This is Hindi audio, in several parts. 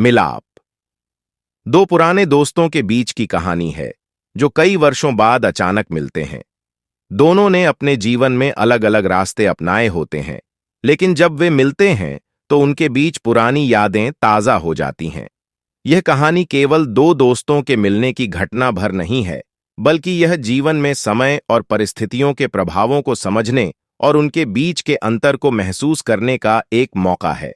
मिलाप। दो पुराने दोस्तों के बीच की कहानी है जो कई वर्षों बाद अचानक मिलते हैं। दोनों ने अपने जीवन में अलग अलग रास्ते अपनाए होते हैं, लेकिन जब वे मिलते हैं तो उनके बीच पुरानी यादें ताज़ा हो जाती हैं। यह कहानी केवल दो दोस्तों के मिलने की घटना भर नहीं है, बल्कि यह जीवन में समय और परिस्थितियों के प्रभावों को समझने और उनके बीच के अंतर को महसूस करने का एक मौका है।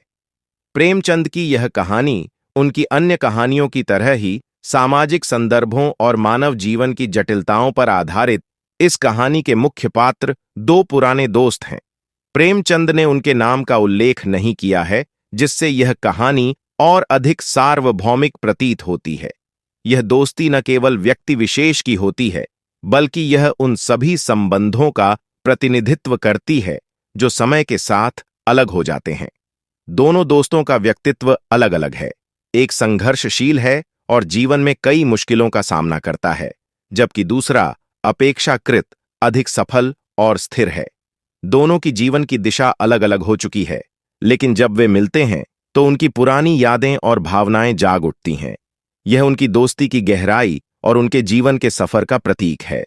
प्रेमचंद की यह कहानी उनकी अन्य कहानियों की तरह ही सामाजिक संदर्भों और मानव जीवन की जटिलताओं पर आधारित। इस कहानी के मुख्य पात्र दो पुराने दोस्त हैं। प्रेमचंद ने उनके नाम का उल्लेख नहीं किया है, जिससे यह कहानी और अधिक सार्वभौमिक प्रतीत होती है। यह दोस्ती न केवल व्यक्ति विशेष की होती है, बल्कि यह उन सभी संबंधों का प्रतिनिधित्व करती है जो समय के साथ अलग हो जाते हैं। दोनों दोस्तों का व्यक्तित्व अलग अलग है। एक संघर्षशील है और जीवन में कई मुश्किलों का सामना करता है, जबकि दूसरा अपेक्षाकृत अधिक सफल और स्थिर है। दोनों की जीवन की दिशा अलग अलग हो चुकी है, लेकिन जब वे मिलते हैं तो उनकी पुरानी यादें और भावनाएं जाग उठती हैं। यह उनकी दोस्ती की गहराई और उनके जीवन के सफर का प्रतीक है।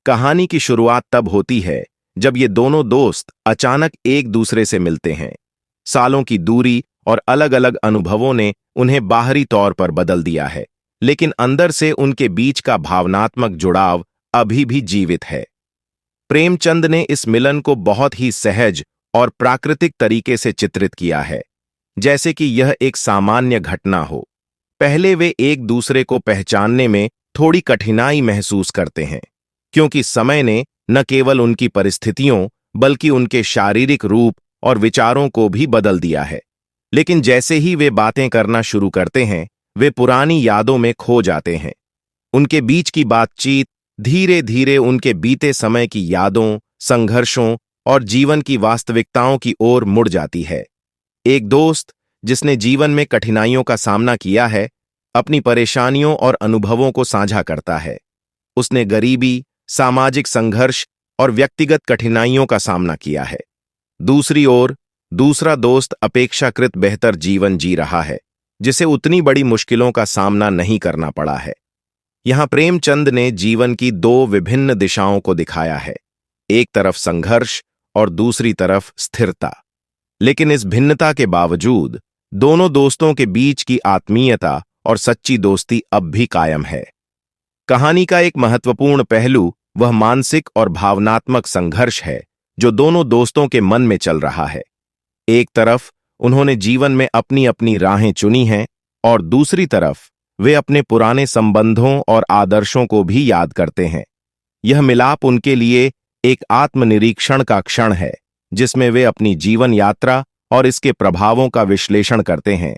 कहानी की शुरुआत तब होती है जब ये दोनों दोस्त अचानक एक दूसरे से मिलते हैं। सालों की दूरी और अलग अलग अनुभवों ने उन्हें बाहरी तौर पर बदल दिया है, लेकिन अंदर से उनके बीच का भावनात्मक जुड़ाव अभी भी जीवित है। प्रेमचंद ने इस मिलन को बहुत ही सहज और प्राकृतिक तरीके से चित्रित किया है, जैसे कि यह एक सामान्य घटना हो। पहले वे एक दूसरे को पहचानने में थोड़ी कठिनाई महसूस करते हैं, क्योंकि समय ने न केवल उनकी परिस्थितियों बल्कि उनके शारीरिक रूप और विचारों को भी बदल दिया है। लेकिन जैसे ही वे बातें करना शुरू करते हैं, वे पुरानी यादों में खो जाते हैं। उनके बीच की बातचीत धीरे धीरे उनके बीते समय की यादों, संघर्षों और जीवन की वास्तविकताओं की ओर मुड़ जाती है। एक दोस्त जिसने जीवन में कठिनाइयों का सामना किया है, अपनी परेशानियों और अनुभवों को साझा करता है। उसने गरीबी, सामाजिक संघर्ष और व्यक्तिगत कठिनाइयों का सामना किया है। दूसरी ओर दूसरा दोस्त अपेक्षाकृत बेहतर जीवन जी रहा है, जिसे उतनी बड़ी मुश्किलों का सामना नहीं करना पड़ा है। यहां प्रेमचंद ने जीवन की दो विभिन्न दिशाओं को दिखाया है, एक तरफ संघर्ष और दूसरी तरफ स्थिरता। लेकिन इस भिन्नता के बावजूद दोनों दोस्तों के बीच की आत्मीयता और सच्ची दोस्ती अब भी कायम है। कहानी का एक महत्वपूर्ण पहलू वह मानसिक और भावनात्मक संघर्ष है जो दोनों दोस्तों के मन में चल रहा है। एक तरफ उन्होंने जीवन में अपनी अपनी राहें चुनी हैं और दूसरी तरफ वे अपने पुराने संबंधों और आदर्शों को भी याद करते हैं। यह मिलाप उनके लिए एक आत्मनिरीक्षण का क्षण है, जिसमें वे अपनी जीवन यात्रा और इसके प्रभावों का विश्लेषण करते हैं।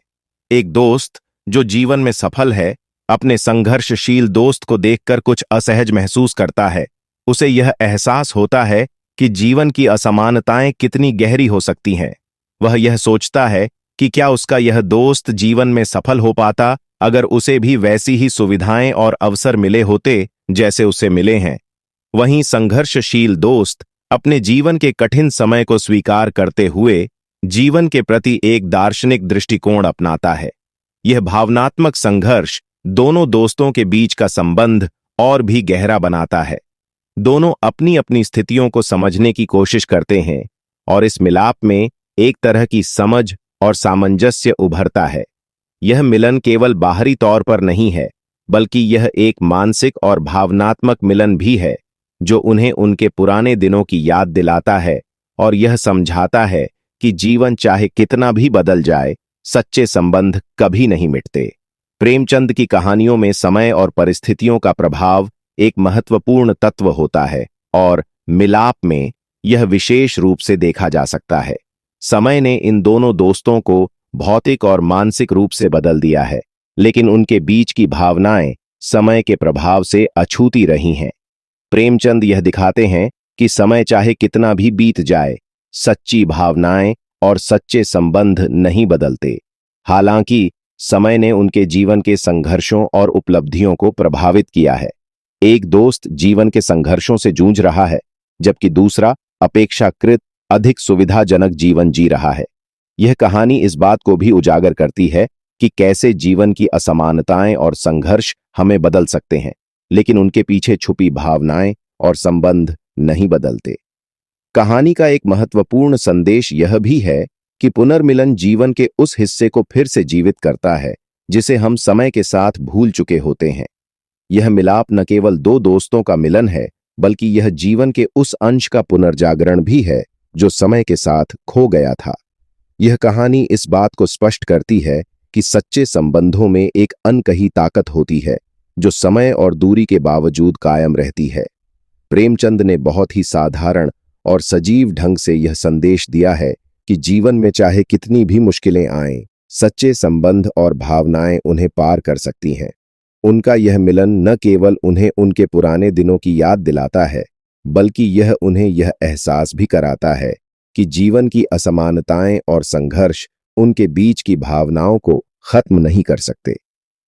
एक दोस्त जो जीवन में सफल है, अपने संघर्षशील दोस्त को देखकर कुछ असहज महसूस करता है। उसे यह एहसास होता है कि जीवन की असमानताएं कितनी गहरी हो सकती हैं। वह यह सोचता है कि क्या उसका यह दोस्त जीवन में सफल हो पाता अगर उसे भी वैसी ही सुविधाएं और अवसर मिले होते जैसे उसे मिले हैं। वहीं संघर्षशील दोस्त अपने जीवन के कठिन समय को स्वीकार करते हुए जीवन के प्रति एक दार्शनिक दृष्टिकोण अपनाता है। यह भावनात्मक संघर्ष दोनों दोस्तों के बीच का संबंध और भी गहरा बनाता है। दोनों अपनी अपनी स्थितियों को समझने की कोशिश करते हैं और इस मिलाप में एक तरह की समझ और सामंजस्य उभरता है। यह मिलन केवल बाहरी तौर पर नहीं है, बल्कि यह एक मानसिक और भावनात्मक मिलन भी है, जो उन्हें उनके पुराने दिनों की याद दिलाता है और यह समझाता है कि जीवन चाहे कितना भी बदल जाए, सच्चे संबंध कभी नहीं मिटते। प्रेमचंद की कहानियों में समय और परिस्थितियों का प्रभाव एक महत्वपूर्ण तत्व होता है और मिलाप में यह विशेष रूप से देखा जा सकता है। समय ने इन दोनों दोस्तों को भौतिक और मानसिक रूप से बदल दिया है, लेकिन उनके बीच की भावनाएं समय के प्रभाव से अछूती रही हैं। प्रेमचंद यह दिखाते हैं कि समय चाहे कितना भी बीत जाए, सच्ची भावनाएं और सच्चे संबंध नहीं बदलते। हालांकि समय ने उनके जीवन के संघर्षों और उपलब्धियों को प्रभावित किया है। एक दोस्त जीवन के संघर्षों से जूझ रहा है, जबकि दूसरा अपेक्षाकृत अधिक सुविधाजनक जीवन जी रहा है। यह कहानी इस बात को भी उजागर करती है कि कैसे जीवन की असमानताएं और संघर्ष हमें बदल सकते हैं, लेकिन उनके पीछे छुपी भावनाएं और संबंध नहीं बदलते। कहानी का एक महत्वपूर्ण संदेश यह भी है कि पुनर्मिलन जीवन के उस हिस्से को फिर से जीवित करता है जिसे हम समय के साथ भूल चुके होते हैं। यह मिलाप न केवल दो दोस्तों का मिलन है, बल्कि यह जीवन के उस अंश का पुनर्जागरण भी है जो समय के साथ खो गया था। यह कहानी इस बात को स्पष्ट करती है कि सच्चे संबंधों में एक अनकही ताकत होती है जो समय और दूरी के बावजूद कायम रहती है। प्रेमचंद ने बहुत ही साधारण और सजीव ढंग से यह संदेश दिया है कि जीवन में चाहे कितनी भी मुश्किलें आएं, सच्चे संबंध और भावनाएं उन्हें पार कर सकती हैं। उनका यह मिलन न केवल उन्हें उनके पुराने दिनों की याद दिलाता है, बल्कि यह उन्हें यह एहसास भी कराता है कि जीवन की असमानताएं और संघर्ष उनके बीच की भावनाओं को खत्म नहीं कर सकते।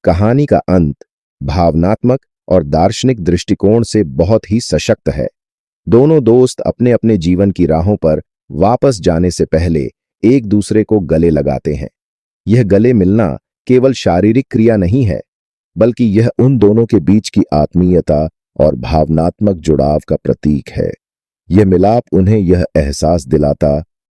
कहानी का अंत भावनात्मक और दार्शनिक दृष्टिकोण से बहुत ही सशक्त है। दोनों दोस्त अपने अपने जीवन की राहों पर वापस जाने से पहले एक दूसरे को गले लगाते हैं। यह गले मिलना केवल शारीरिक क्रिया नहीं है, बल्कि यह उन दोनों के बीच की आत्मीयता और भावनात्मक जुड़ाव का प्रतीक है। यह मिलाप उन्हें यह एहसास दिलाता